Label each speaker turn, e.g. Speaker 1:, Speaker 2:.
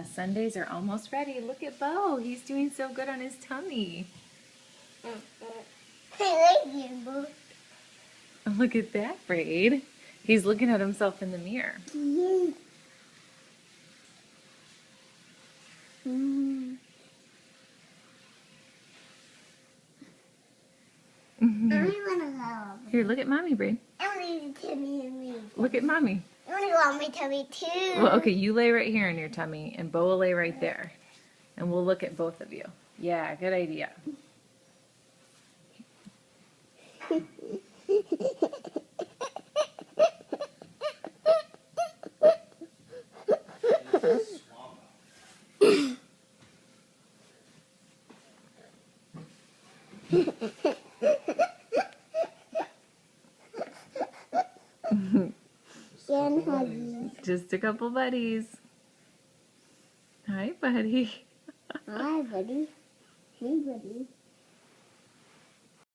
Speaker 1: Sundays are almost ready. Look at Bo. He's doing so good on his tummy.
Speaker 2: I like you, Bo.
Speaker 1: Look at that, Braid. He's looking at himself in the mirror.
Speaker 2: Yes. Mm. I want to go.
Speaker 1: Here, look at Mommy, Braid.
Speaker 2: I want to tummy and me.
Speaker 1: Look at Mommy.
Speaker 2: I want to go on my tummy too.
Speaker 1: Well, okay, you lay right here in your tummy, and Bo will lay right there. And we'll look at both of you. Yeah, good idea.
Speaker 2: And huggy.
Speaker 1: Just a couple buddies. Hi, buddy.
Speaker 2: Hi, buddy. Hey, buddy.